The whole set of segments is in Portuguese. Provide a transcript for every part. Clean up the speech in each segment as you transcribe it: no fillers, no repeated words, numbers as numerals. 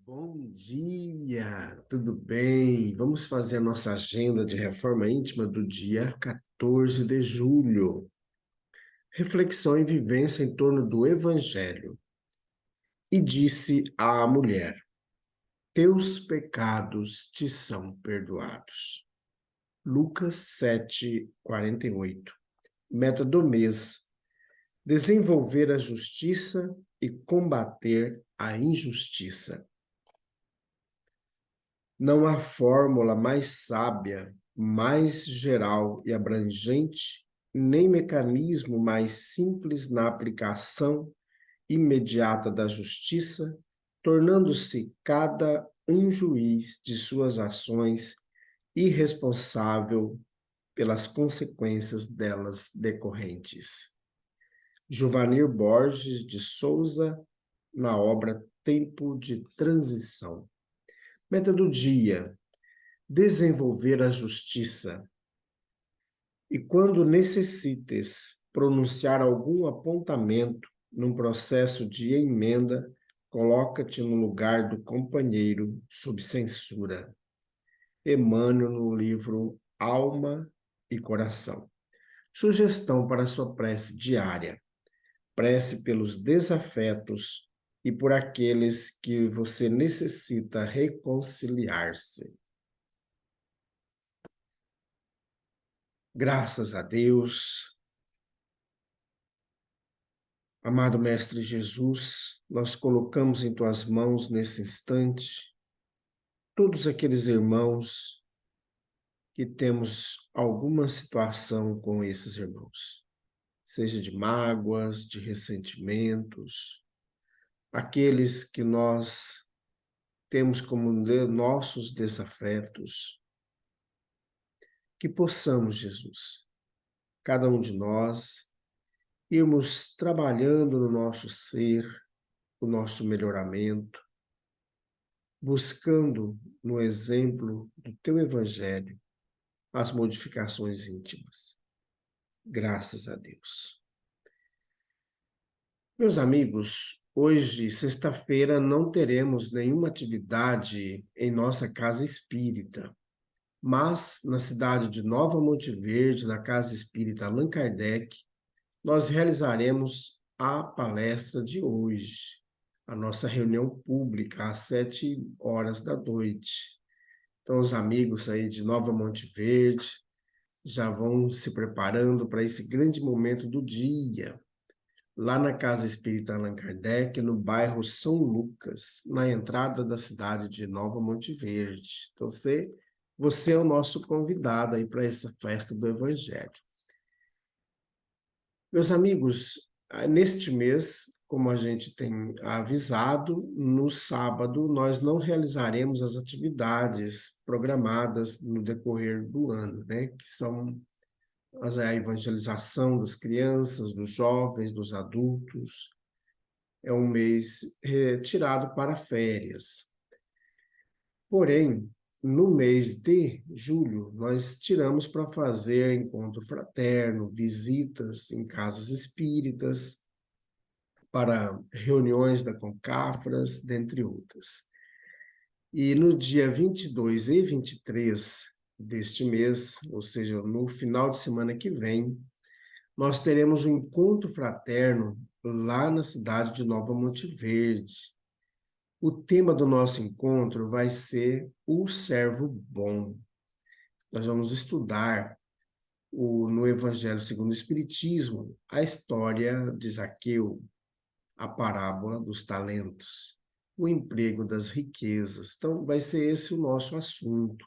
Bom dia, tudo bem? Vamos fazer a nossa agenda de reforma íntima do dia 14 de julho. Reflexão e vivência em torno do Evangelho. E disse à mulher: Teus pecados te são perdoados. Lucas 7:48. Meta do mês: desenvolver a justiça e combater a injustiça. Não há fórmula mais sábia, mais geral e abrangente, nem mecanismo mais simples na aplicação imediata da justiça, tornando-se cada um juiz de suas ações e responsável pelas consequências delas decorrentes. Juvanir Borges de Souza, na obra Tempo de Transição. Meta do dia: desenvolver a justiça. E quando necessites pronunciar algum apontamento num processo de emenda, coloca-te no lugar do companheiro sob censura. Emmanuel, no livro Alma e Coração. Sugestão para sua prece diária: prece pelos desafetos e por aqueles que você necessita reconciliar-se. Graças a Deus. Amado Mestre Jesus, nós colocamos em tuas mãos nesse instante todos aqueles irmãos que temos alguma situação com esses irmãos, seja de mágoas, de ressentimentos, aqueles que nós temos como nossos desafetos, que possamos, Jesus, cada um de nós, irmos trabalhando no nosso ser, o nosso melhoramento, buscando no exemplo do teu Evangelho as modificações íntimas. Graças a Deus. Meus amigos, hoje, sexta-feira, não teremos nenhuma atividade em nossa casa espírita, mas na cidade de Nova Monte Verde, na Casa Espírita Allan Kardec, nós realizaremos a palestra de hoje, a nossa reunião pública, às 7 horas da noite. Então, os amigos aí de Nova Monte Verde já vão se preparando para esse grande momento do dia, lá na Casa Espírita Allan Kardec, no bairro São Lucas, na entrada da cidade de Nova Monte Verde. Então, você é o nosso convidado aí para essa festa do Evangelho. Meus amigos, neste mês, como a gente tem avisado, no sábado nós não realizaremos as atividades programadas no decorrer do ano, né? Que são a evangelização das crianças, dos jovens, dos adultos. É um mês retirado para férias. Porém, no mês de julho, nós tiramos para fazer encontro fraterno, visitas em casas espíritas, para reuniões da Concafras, dentre outras. E no dia 22 e 23 deste mês, ou seja, no final de semana que vem, nós teremos um encontro fraterno lá na cidade de Nova Monte Verde. O tema do nosso encontro vai ser o servo bom. Nós vamos estudar no Evangelho segundo o Espiritismo a história de Zaqueu, a parábola dos talentos, o emprego das riquezas. Então, vai ser esse o nosso assunto.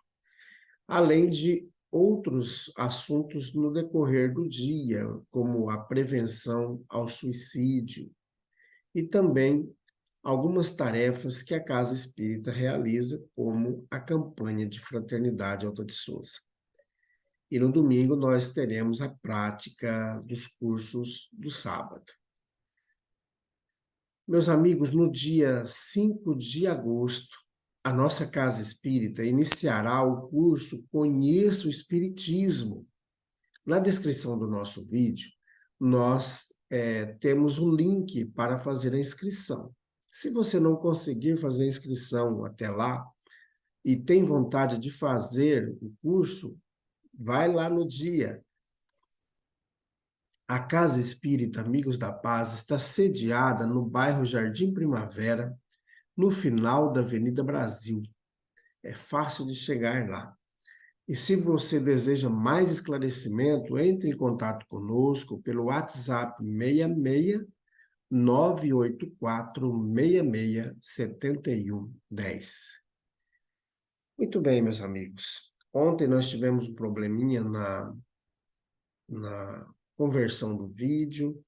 Além de outros assuntos no decorrer do dia, como a prevenção ao suicídio e também algumas tarefas que a Casa Espírita realiza, como a campanha de Fraternidade Alta de Souza. E no domingo nós teremos a prática dos cursos do sábado. Meus amigos, no dia 5 de agosto, a nossa Casa Espírita iniciará o curso Conheça o Espiritismo. Na descrição do nosso vídeo, nós temos um link para fazer a inscrição. Se você não conseguir fazer a inscrição até lá e tem vontade de fazer o curso, vai lá no dia. A Casa Espírita Amigos da Paz está sediada no bairro Jardim Primavera, no final da Avenida Brasil. É fácil de chegar lá. E se você deseja mais esclarecimento, entre em contato conosco pelo WhatsApp 66 984 66 7110. Muito bem, meus amigos. Ontem nós tivemos um probleminha na conversão do vídeo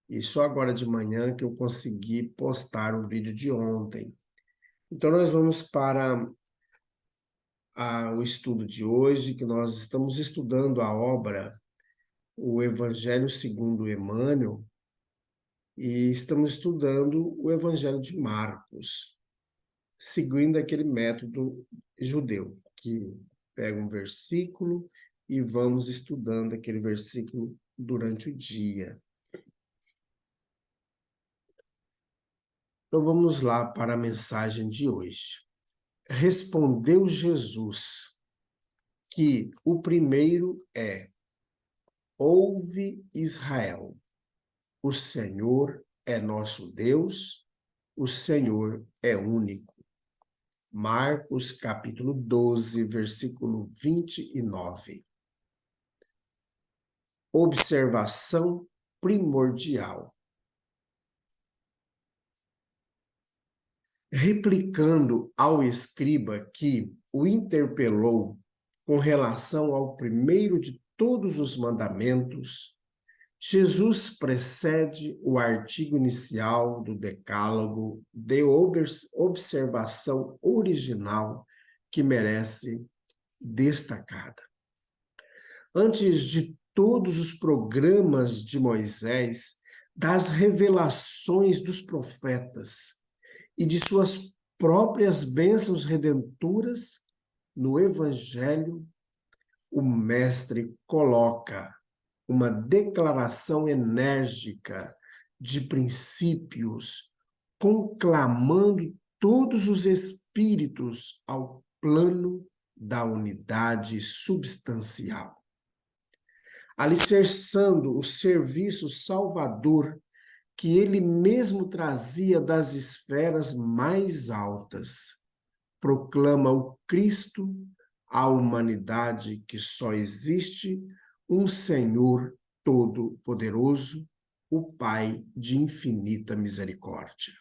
e só agora de manhã que eu consegui postar o vídeo de ontem. Então nós vamos para o estudo de hoje, que nós estamos estudando a obra O Evangelho segundo Emmanuel, e estamos estudando o Evangelho de Marcos, seguindo aquele método judeu, que pega um versículo e vamos estudando aquele versículo durante o dia. Então vamos lá para a mensagem de hoje. Respondeu Jesus que o primeiro é: Ouve, Israel, o Senhor é nosso Deus, o Senhor é único. Marcos capítulo 12, versículo 29. Observação primordial. Replicando ao escriba que o interpelou com relação ao primeiro de todos os mandamentos, Jesus precede o artigo inicial do Decálogo de observação original que merece destacada. Antes de todos os programas de Moisés, das revelações dos profetas e de suas próprias bênçãos redentoras, no Evangelho, o Mestre coloca uma declaração enérgica de princípios, conclamando todos os espíritos ao plano da unidade substancial, alicerçando o serviço salvador que ele mesmo trazia das esferas mais altas. Proclama o Cristo à humanidade que só existe um Senhor Todo-Poderoso, o Pai de infinita misericórdia.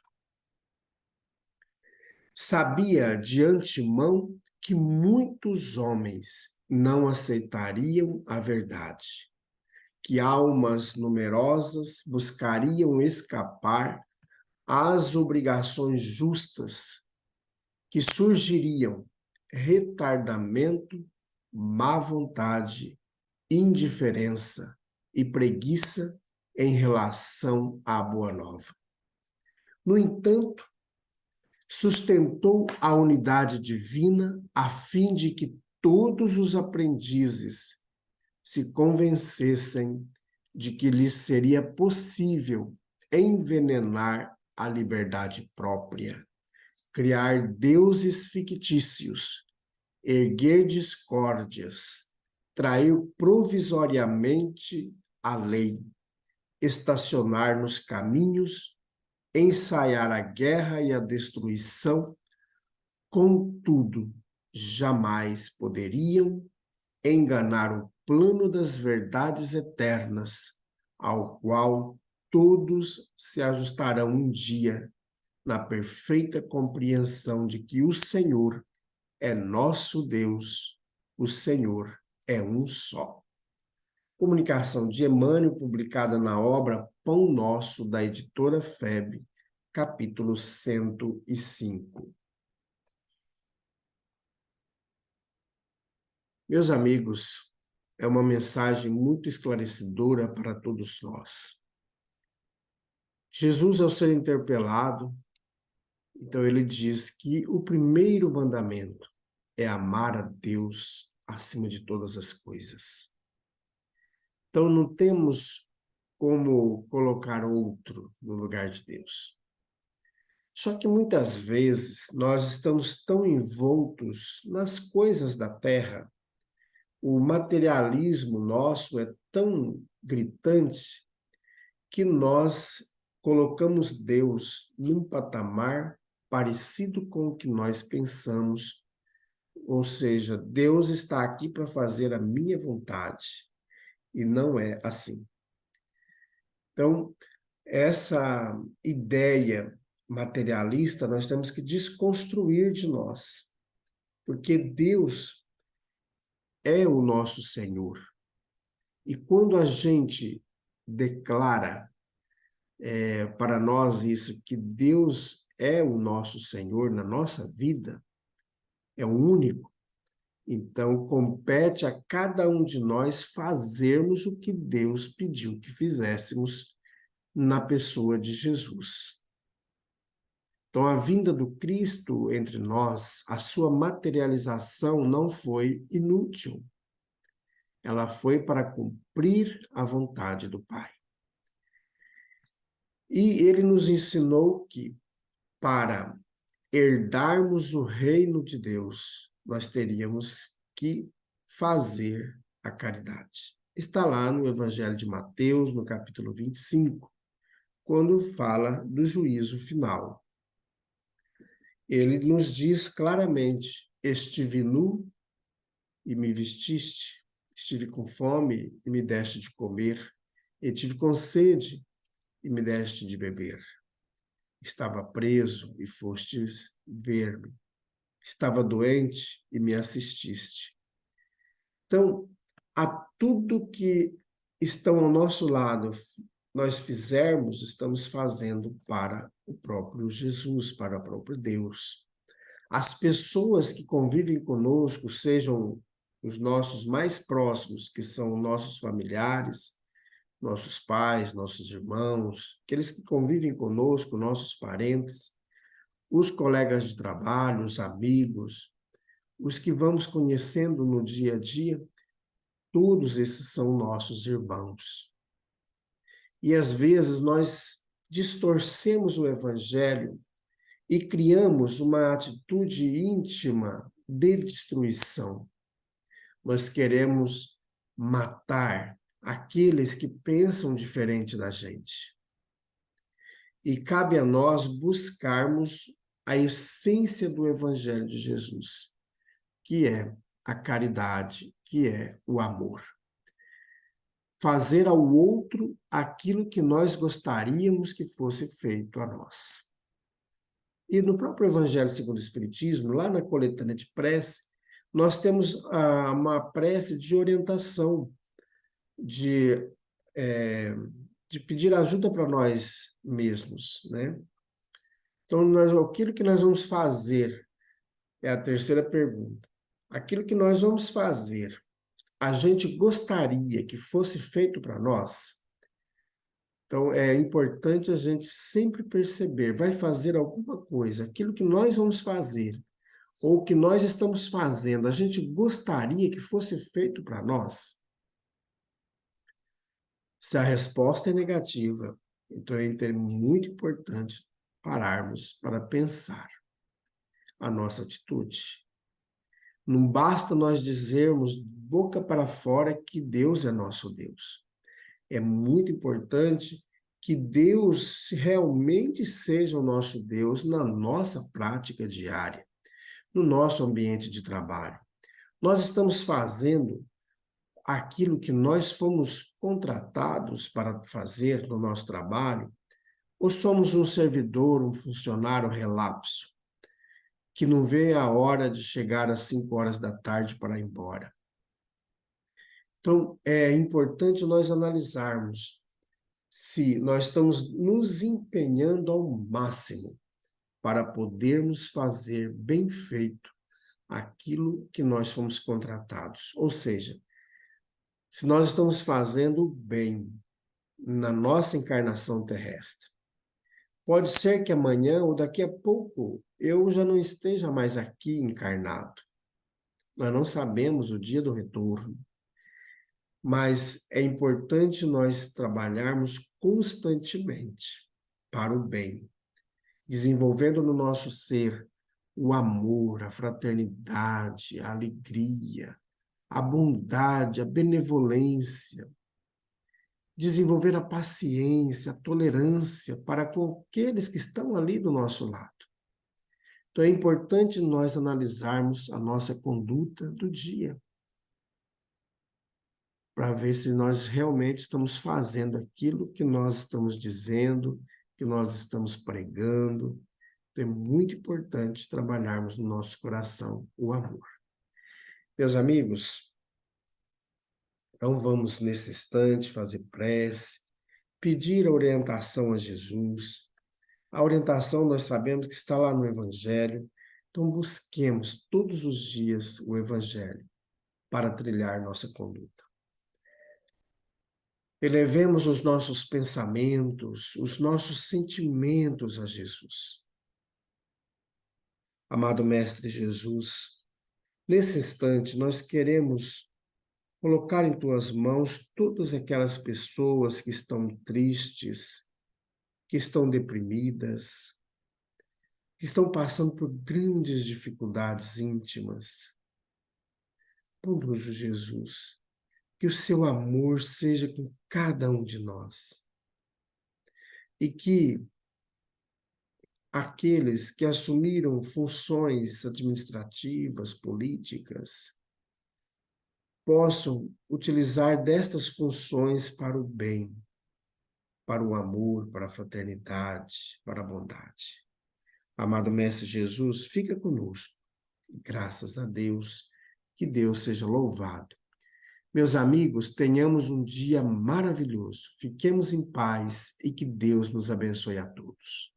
Sabia de antemão que muitos homens não aceitariam a verdade, que almas numerosas buscariam escapar às obrigações justas, que surgiriam retardamento, má vontade, indiferença e preguiça em relação à Boa Nova. No entanto, sustentou a unidade divina a fim de que todos os aprendizes se convencessem de que lhes seria possível envenenar a liberdade própria, criar deuses fictícios, erguer discórdias, trair provisoriamente a lei, estacionar nos caminhos, ensaiar a guerra e a destruição, contudo, jamais poderiam enganar o plano das verdades eternas, ao qual todos se ajustarão um dia, na perfeita compreensão de que o Senhor é nosso Deus, o Senhor é um só. Comunicação de Emmanuel, publicada na obra Pão Nosso, da editora FEB, capítulo 105. Meus amigos, é uma mensagem muito esclarecedora para todos nós. Jesus, ao ser interpelado, então ele diz que o primeiro mandamento é amar a Deus acima de todas as coisas. Então não temos como colocar outro no lugar de Deus. Só que muitas vezes nós estamos tão envoltos nas coisas da terra, o materialismo nosso é tão gritante que nós colocamos Deus num patamar parecido com o que nós pensamos, ou seja, Deus está aqui para fazer a minha vontade, e não é assim. Então, essa ideia materialista nós temos que desconstruir de nós, porque Deus é o nosso Senhor. E quando a gente declara para nós isso, que Deus é o nosso Senhor na nossa vida, é o único, então compete a cada um de nós fazermos o que Deus pediu que fizéssemos na pessoa de Jesus. Então, a vinda do Cristo entre nós, a sua materialização não foi inútil. Ela foi para cumprir a vontade do Pai. E ele nos ensinou que, para herdarmos o reino de Deus, nós teríamos que fazer a caridade. Está lá no Evangelho de Mateus, no capítulo 25, quando fala do juízo final. Ele nos diz claramente: estive nu e me vestiste, estive com fome e me deste de comer, estive com sede e me deste de beber. Estava preso e fostes ver-me. Estava doente e me assististe. Então, a tudo que estão ao nosso lado nós fizermos, estamos fazendo para o próprio Jesus, para o próprio Deus. As pessoas que convivem conosco, sejam os nossos mais próximos, que são nossos familiares, nossos pais, nossos irmãos, aqueles que convivem conosco, nossos parentes, os colegas de trabalho, os amigos, os que vamos conhecendo no dia a dia, todos esses são nossos irmãos. E às vezes nós distorcemos o evangelho e criamos uma atitude íntima de destruição. Nós queremos matar aqueles que pensam diferente da gente. E cabe a nós buscarmos a essência do Evangelho de Jesus, que é a caridade, que é o amor. Fazer ao outro aquilo que nós gostaríamos que fosse feito a nós. E no próprio Evangelho segundo o Espiritismo, lá na coletânea de prece, nós temos uma prece de orientação, de pedir ajuda para nós mesmos, né? Então, aquilo que nós vamos fazer, é a terceira pergunta. Aquilo que nós vamos fazer, a gente gostaria que fosse feito para nós? Então, é importante a gente sempre perceber, vai fazer alguma coisa, aquilo que nós vamos fazer, ou que nós estamos fazendo, a gente gostaria que fosse feito para nós? Se a resposta é negativa, então é muito importante pararmos para pensar a nossa atitude. Não basta nós dizermos boca para fora que Deus é nosso Deus. É muito importante que Deus realmente seja o nosso Deus na nossa prática diária, no nosso ambiente de trabalho. Nós estamos fazendo aquilo que nós fomos contratados para fazer no nosso trabalho, ou somos um servidor, um funcionário relapso, que não vê a hora de chegar às 5 horas da tarde para ir embora? Então, é importante nós analisarmos se nós estamos nos empenhando ao máximo para podermos fazer bem feito aquilo que nós fomos contratados. Ou seja, se nós estamos fazendo bem na nossa encarnação terrestre. Pode ser que amanhã ou daqui a pouco eu já não esteja mais aqui encarnado. Nós não sabemos o dia do retorno. Mas é importante nós trabalharmos constantemente para o bem. desenvolvendo no nosso ser o amor, a fraternidade, a alegria, a bondade, a benevolência, desenvolver a paciência, a tolerância para com aqueles que estão ali do nosso lado. Então é importante nós analisarmos a nossa conduta do dia, para ver se nós realmente estamos fazendo aquilo que nós estamos dizendo, que nós estamos pregando. Então, é muito importante trabalharmos no nosso coração o amor. Meus amigos, então vamos nesse instante fazer prece, pedir a orientação a Jesus. A orientação nós sabemos que está lá no Evangelho, então busquemos todos os dias o Evangelho para trilhar nossa conduta. Elevemos os nossos pensamentos, os nossos sentimentos a Jesus. Amado Mestre Jesus, nesse instante nós queremos colocar em tuas mãos todas aquelas pessoas que estão tristes, que estão deprimidas, que estão passando por grandes dificuldades íntimas. Bondoso Jesus, que o seu amor seja com cada um de nós e que aqueles que assumiram funções administrativas, políticas, possam utilizar destas funções para o bem, para o amor, para a fraternidade, para a bondade. Amado Mestre Jesus, fica conosco. Graças a Deus, que Deus seja louvado. Meus amigos, tenhamos um dia maravilhoso. Fiquemos em paz e que Deus nos abençoe a todos.